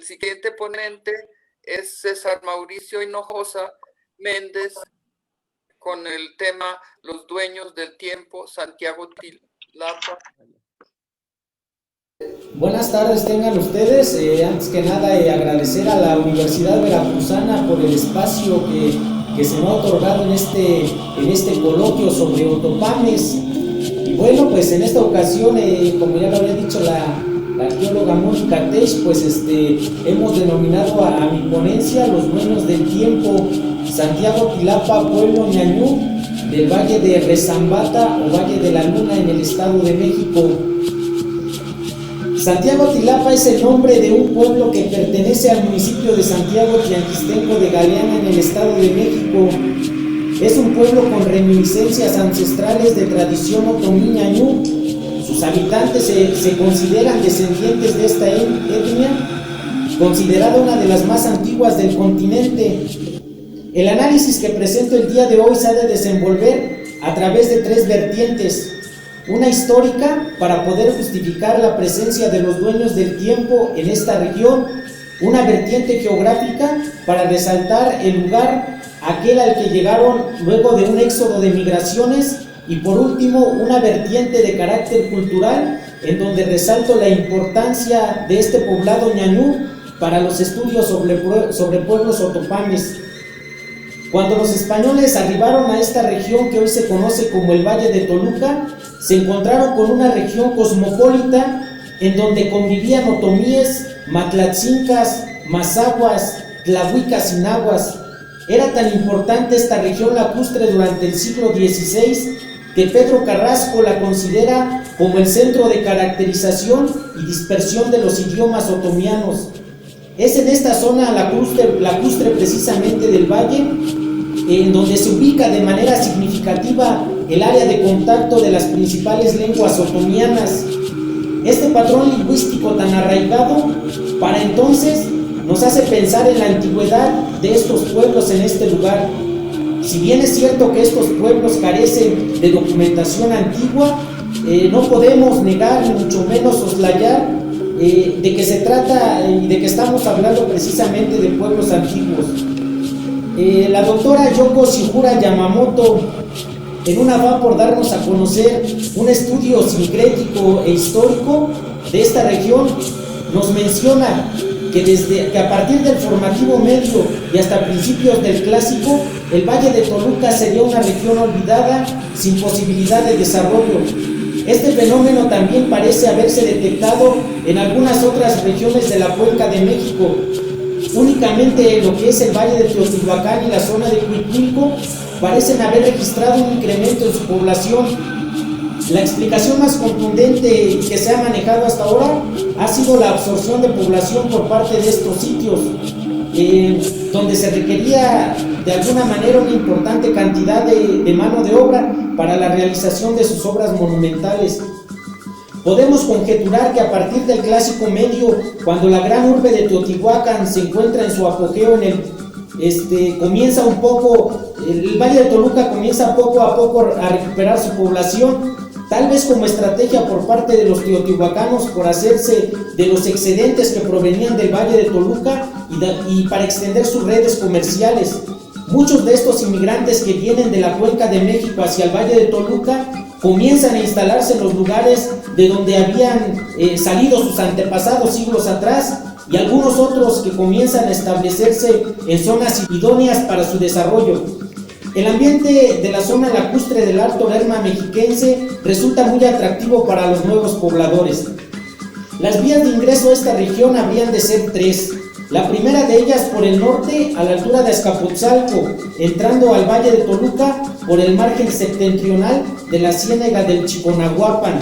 siguiente ponente es César Mauricio Hinojosa Méndez con el tema Los Dueños del Tiempo, Santiago Tilapa. Buenas tardes tengan ustedes. Antes que nada agradecer a la Universidad Veracruzana por el espacio que se me ha otorgado en este coloquio sobre Otopames. Y bueno, pues en esta ocasión, como ya lo había dicho la arqueóloga Mónica Teix, pues hemos denominado a mi ponencia Los Dueños del Tiempo, Santiago Tilapa, pueblo ñañú del Valle de Rezambata o Valle de la Luna en el Estado de México. Santiago Tilapa es el nombre de un pueblo que pertenece al municipio de Santiago Tianquistenco de Galeana en el Estado de México. Es un pueblo con reminiscencias ancestrales de tradición otomí ñañú. Sus habitantes se consideran descendientes de esta etnia, considerada una de las más antiguas del continente. El análisis que presento el día de hoy se ha de desenvolver a través de tres vertientes. Una histórica, para poder justificar la presencia de los dueños del tiempo en esta región. Una vertiente geográfica, para resaltar el lugar aquel al que llegaron luego de un éxodo de migraciones. Y por último, una vertiente de carácter cultural, en donde resalto la importancia de este poblado ñañú para los estudios sobre pueblos otopames. Cuando los españoles arribaron a esta región que hoy se conoce como el Valle de Toluca, se encontraron con una región cosmopolita en donde convivían otomíes, matlatzincas, mazahuas, tlahuicas y nahuas. Era tan importante esta región lacustre durante el siglo XVI que Pedro Carrasco la considera como el centro de caracterización y dispersión de los idiomas otomianos. Es en esta zona lacustre precisamente del valle, en donde se ubica de manera significativa el área de contacto de las principales lenguas otomianas. Este patrón lingüístico tan arraigado, para entonces, nos hace pensar en la antigüedad de estos pueblos en este lugar. Si bien es cierto que estos pueblos carecen de documentación antigua, no podemos negar ni mucho menos soslayar de que se trata y de que estamos hablando precisamente de pueblos antiguos. La doctora Yoko Shihura Yamamoto, en un afán por darnos a conocer un estudio sincrético e histórico de esta región, nos menciona que a partir del formativo medio y hasta principios del clásico, el Valle de Toluca sería una región olvidada sin posibilidad de desarrollo. Este fenómeno también parece haberse detectado en algunas otras regiones de la Cuenca de México. Únicamente lo que es el Valle de Teotihuacán y la zona de Cuicuilco parecen haber registrado un incremento en su población. La explicación más contundente que se ha manejado hasta ahora ha sido la absorción de población por parte de estos sitios, donde se requería de alguna manera una importante cantidad de mano de obra para la realización de sus obras monumentales. Podemos conjeturar que a partir del Clásico Medio, cuando la gran urbe de Teotihuacán se encuentra en su apogeo comienza un poco, el Valle de Toluca comienza poco a poco a recuperar su población, tal vez como estrategia por parte de los teotihuacanos por hacerse de los excedentes que provenían del Valle de Toluca y para extender sus redes comerciales. Muchos de estos inmigrantes que vienen de la Cuenca de México hacia el Valle de Toluca comienzan a instalarse en los lugares de donde habían salido sus antepasados siglos atrás, y algunos otros que comienzan a establecerse en zonas idóneas para su desarrollo. El ambiente de la zona lacustre del Alto Lerma mexiquense resulta muy atractivo para los nuevos pobladores. Las vías de ingreso a esta región habrían de ser tres. La primera de ellas por el norte, a la altura de Azcapotzalco, entrando al Valle de Toluca por el margen septentrional de la ciénaga del Chiconahuapan,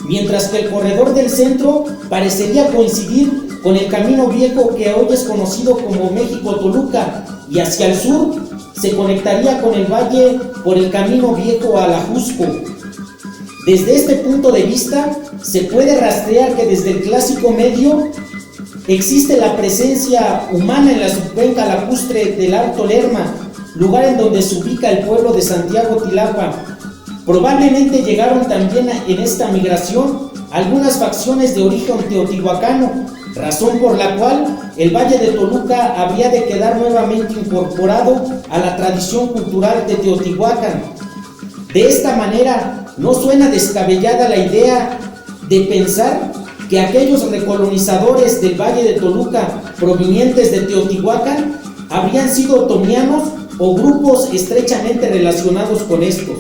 mientras que el corredor del centro parecería coincidir con el camino viejo que hoy es conocido como México-Toluca, y hacia el sur se conectaría con el valle por el camino viejo a Ajusco. Desde este punto de vista, se puede rastrear que desde el Clásico Medio existe la presencia humana en la subcuenca lacustre del Alto Lerma, lugar en donde se ubica el pueblo de Santiago Tilapa. Probablemente llegaron también en esta migración algunas facciones de origen teotihuacano, razón por la cual el Valle de Toluca habría de quedar nuevamente incorporado a la tradición cultural de Teotihuacán. De esta manera, no suena descabellada la idea de pensar que aquellos recolonizadores del Valle de Toluca provenientes de Teotihuacán habrían sido otomianos o grupos estrechamente relacionados con estos.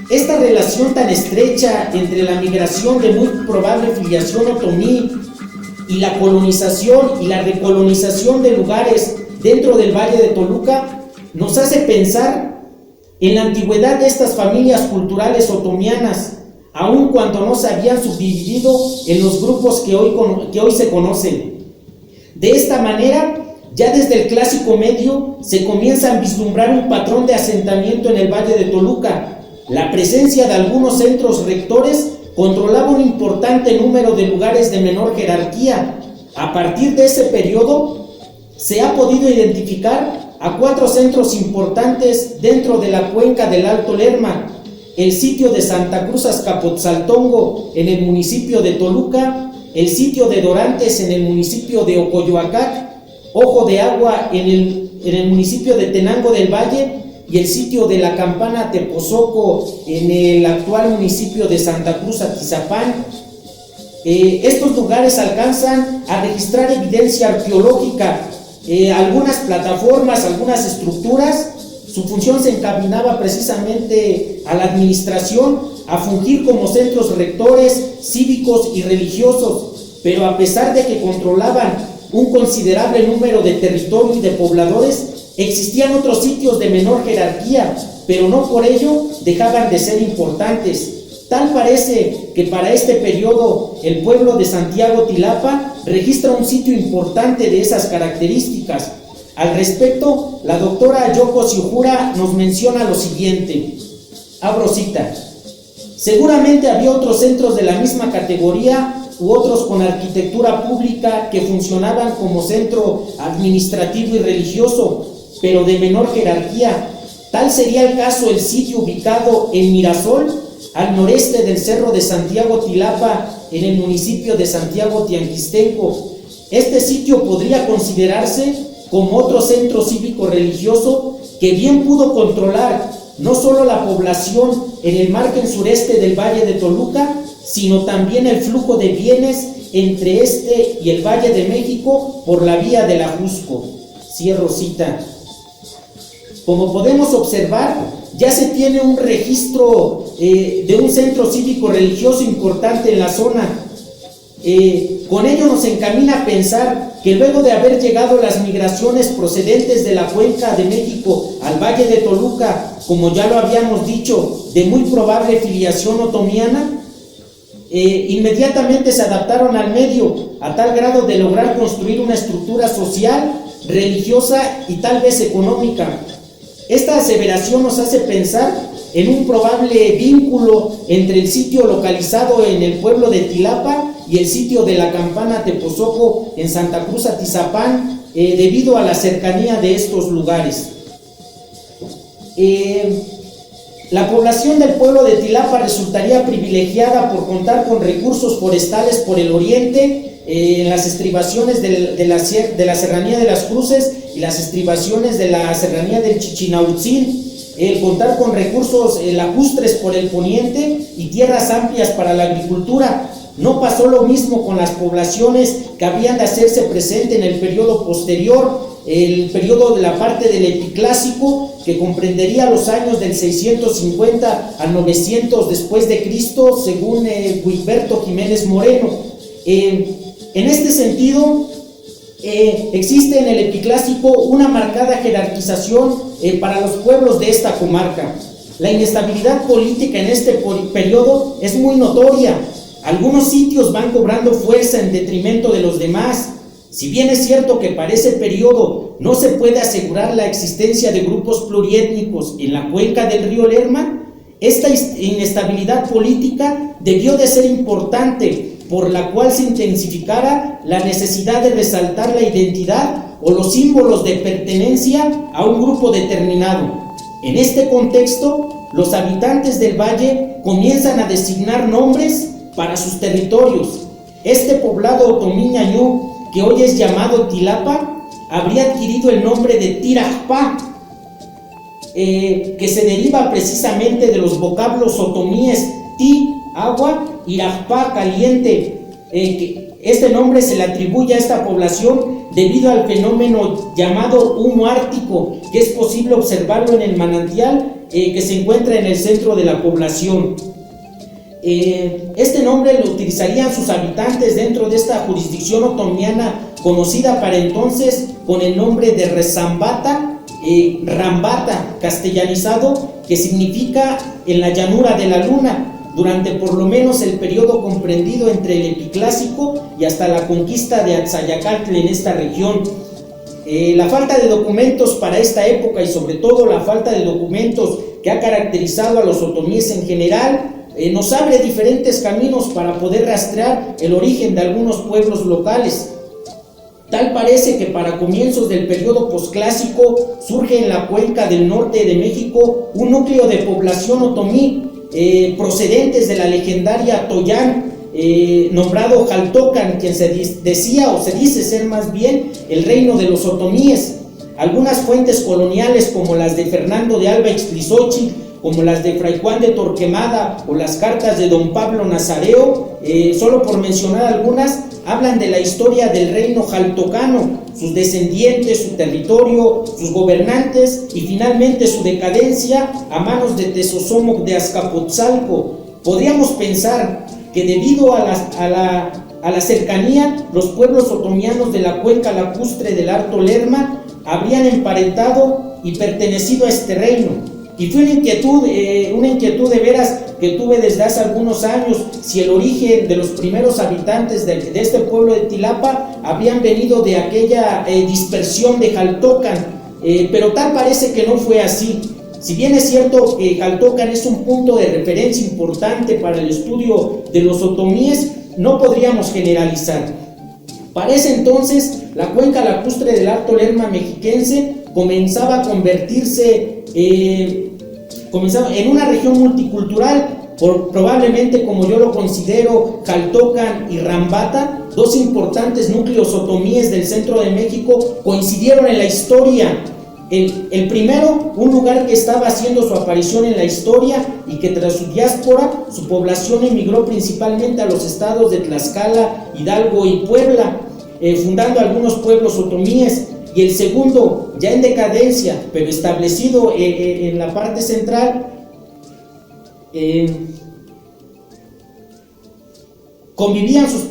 Esta relación tan estrecha entre la migración de muy probable filiación otomí y la colonización y la recolonización de lugares dentro del Valle de Toluca nos hace pensar en la antigüedad de estas familias culturales otomianas, aun cuando no se habían subdividido en los grupos que hoy se conocen. De esta manera, ya desde el Clásico Medio se comienza a vislumbrar un patrón de asentamiento en el Valle de Toluca. La presencia de algunos centros rectores controlaba un importante número de lugares de menor jerarquía. A partir de ese periodo, se ha podido identificar a 4 centros importantes dentro de la cuenca del Alto Lerma: el sitio de Santa Cruz Azcapotzaltongo en el municipio de Toluca, el sitio de Dorantes en el municipio de Ocoyoacac, Ojo de Agua en el municipio de Tenango del Valle, y el sitio de la Campana Tepozoco en el actual municipio de Santa Cruz Atizapán. Estos lugares alcanzan a registrar evidencia arqueológica, algunas plataformas, algunas estructuras. Su función se encaminaba precisamente a la administración, a fungir como centros rectores, cívicos y religiosos, pero a pesar de que controlaban un considerable número de territorio y de pobladores, existían otros sitios de menor jerarquía, pero no por ello dejaban de ser importantes. Tal parece que para este periodo el pueblo de Santiago Tilapa registra un sitio importante de esas características. Al respecto, la doctora Yoko Shiojura nos menciona lo siguiente, abro cita: seguramente había otros centros de la misma categoría u otros con arquitectura pública que funcionaban como centro administrativo y religioso, pero de menor jerarquía. Tal sería el caso el sitio ubicado en Mirasol, al noreste del Cerro de Santiago Tilapa, en el municipio de Santiago Tianguistenco. Este sitio podría considerarse como otro centro cívico religioso que bien pudo controlar no solo la población en el margen sureste del Valle de Toluca, sino también el flujo de bienes entre este y el Valle de México por la vía del Ajusco. Cierro cita. Como podemos observar, ya se tiene un registro de un centro cívico religioso importante en la zona. Con ello nos encamina a pensar que luego de haber llegado las migraciones procedentes de la cuenca de México al Valle de Toluca, como ya lo habíamos dicho, de muy probable filiación otomiana, inmediatamente se adaptaron al medio a tal grado de lograr construir una estructura social, religiosa y tal vez económica. Esta aseveración nos hace pensar en un probable vínculo entre el sitio localizado en el pueblo de Tilapa y el sitio de la Campana Tepozoco en Santa Cruz Atizapán, debido a la cercanía de estos lugares. La población del pueblo de Tilapa resultaría privilegiada por contar con recursos forestales por el oriente, en las estribaciones de la Serranía de las Cruces y las estribaciones de la Serranía del Chichinautzin, el contar con recursos lacustres por el poniente y tierras amplias para la agricultura. No pasó lo mismo con las poblaciones que habían de hacerse presente en el periodo posterior, el periodo de la parte del Epiclásico, que comprendería los años del 650 al 900 después de Cristo, según Guilberto Jiménez Moreno. En este sentido, existe en el Epiclásico una marcada jerarquización para los pueblos de esta comarca. La inestabilidad política en este periodo es muy notoria. Algunos sitios van cobrando fuerza en detrimento de los demás. Si bien es cierto que para ese periodo no se puede asegurar la existencia de grupos pluriétnicos en la cuenca del río Lerma, esta inestabilidad política debió de ser importante, por la cual se intensificara la necesidad de resaltar la identidad o los símbolos de pertenencia a un grupo determinado. En este contexto, los habitantes del valle comienzan a designar nombres para sus territorios. Este poblado otomí ñañú, que hoy es llamado Tilapa, habría adquirido el nombre de Tirajpa, que se deriva precisamente de los vocablos otomíes ti, agua, y rajpa, caliente. Este nombre se le atribuye a esta población debido al fenómeno llamado humo ártico, que es posible observarlo en el manantial que se encuentra en el centro de la población. Este nombre lo utilizarían sus habitantes dentro de esta jurisdicción otomiana, conocida para entonces con el nombre de Rezambata, Rambata, castellanizado, que significa en la llanura de la luna, durante por lo menos el periodo comprendido entre el Epiclásico y hasta la conquista de Atzayacatl en esta región. La falta de documentos para esta época y sobre todo la falta de documentos que ha caracterizado a los otomíes en general nos abre diferentes caminos para poder rastrear el origen de algunos pueblos locales. Tal parece que para comienzos del periodo posclásico surge en la cuenca del norte de México un núcleo de población otomí procedentes de la legendaria Toyán, nombrado Jaltocan, quien se decía o se dice ser más bien el reino de los otomíes. Algunas fuentes coloniales como las de Fernando de Alba Ixtlizóchitl, como las de Fray Juan de Torquemada o las cartas de don Pablo Nazareo, solo por mencionar algunas, hablan de la historia del reino jaltocano, sus descendientes, su territorio, sus gobernantes y finalmente su decadencia a manos de Tezosomoc de Azcapotzalco. Podríamos pensar que debido a la cercanía, los pueblos otomianos de la cuenca lacustre del Alto Lerma habrían emparentado y pertenecido a este reino. Y fue una inquietud de veras que tuve desde hace algunos años, si el origen de los primeros habitantes de este pueblo de Tilapa habían venido de aquella dispersión de Jaltocan, pero tal parece que no fue así. Si bien es cierto que Jaltocan es un punto de referencia importante para el estudio de los otomíes, no podríamos generalizar. Para ese entonces, la cuenca lacustre del Alto Lerma mexiquense comenzaba a convertirse en una región multicultural, probablemente, como yo lo considero, Jaltocan y Rambata, dos importantes núcleos otomíes del centro de México, coincidieron en la historia. El primero, un lugar que estaba haciendo su aparición en la historia y que tras su diáspora, su población emigró principalmente a los estados de Tlaxcala, Hidalgo y Puebla, fundando algunos pueblos otomíes. Y el segundo, ya en decadencia, pero establecido en la parte central, convivían sus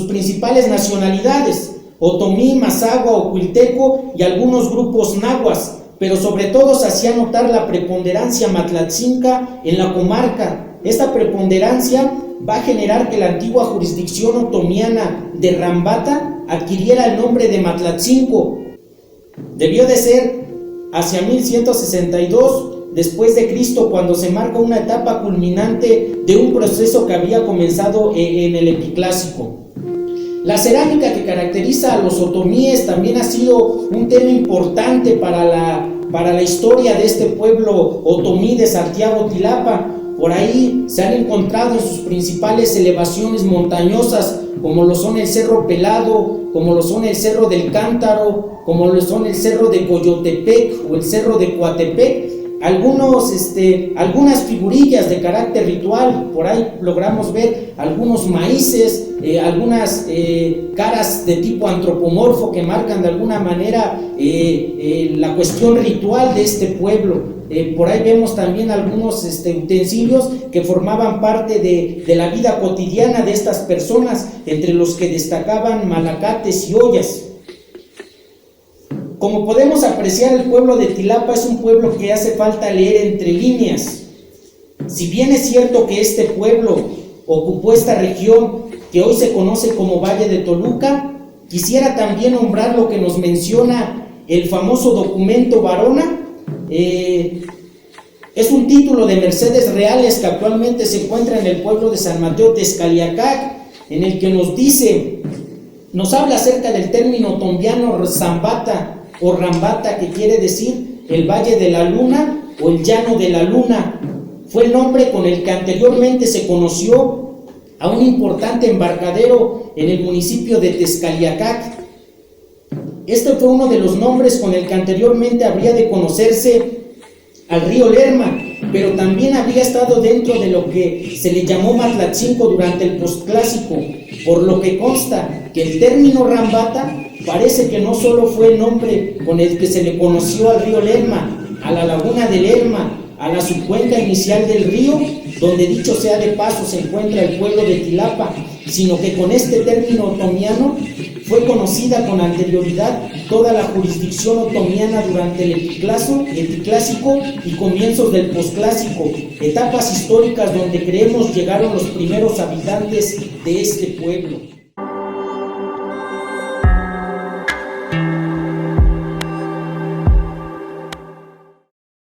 principales nacionalidades, otomí, mazahua, ocuilteco y algunos grupos nahuas, pero sobre todo se hacía notar la preponderancia matlatzinca en la comarca. Esta preponderancia va a generar que la antigua jurisdicción otomiana de Rambata adquiriera el nombre de Matlatzinco. Debió de ser hacia 1162 después de Cristo, cuando se marca una etapa culminante de un proceso que había comenzado en el Epiclásico. La cerámica que caracteriza a los otomíes también ha sido un tema importante para la historia de este pueblo otomí de Santiago Tilapa. Por ahí se han encontrado en sus principales elevaciones montañosas, como lo son el Cerro Pelado, como lo son el Cerro del Cántaro, como lo son el Cerro de Coyotepec o el Cerro de Coatepec, algunas figurillas de carácter ritual. Por ahí logramos ver algunos maíces, algunas caras de tipo antropomorfo que marcan de alguna manera la cuestión ritual de este pueblo. Por ahí vemos también algunos utensilios que formaban parte de la vida cotidiana de estas personas, entre los que destacaban malacates y ollas. Como podemos apreciar, el pueblo de Tilapa es un pueblo que hace falta leer entre líneas. Si bien es cierto que este pueblo ocupó esta región que hoy se conoce como Valle de Toluca, quisiera también nombrar lo que nos menciona el famoso documento Varona. Es un título de Mercedes Reales que actualmente se encuentra en el pueblo de San Mateo Texcaliacac, en el que nos habla acerca del término tombiano Zambata o Rambata, que quiere decir el Valle de la Luna o el Llano de la Luna. Fue el nombre con el que anteriormente se conoció a un importante embarcadero en el municipio de Tezcaliacac. Este fue uno de los nombres con el que anteriormente habría de conocerse al río Lerma, pero también habría estado dentro de lo que se le llamó Matlatzinco durante el posclásico, por lo que consta que el término Rambata parece que no solo fue el nombre con el que se le conoció al río Lerma, a la laguna de Lerma, a la subcuenca inicial del río, donde dicho sea de paso se encuentra el pueblo de Tilapa, sino que con este término otomiano fue conocida con anterioridad toda la jurisdicción otomiana durante el epiclásico y comienzos del posclásico, etapas históricas donde creemos llegaron los primeros habitantes de este pueblo.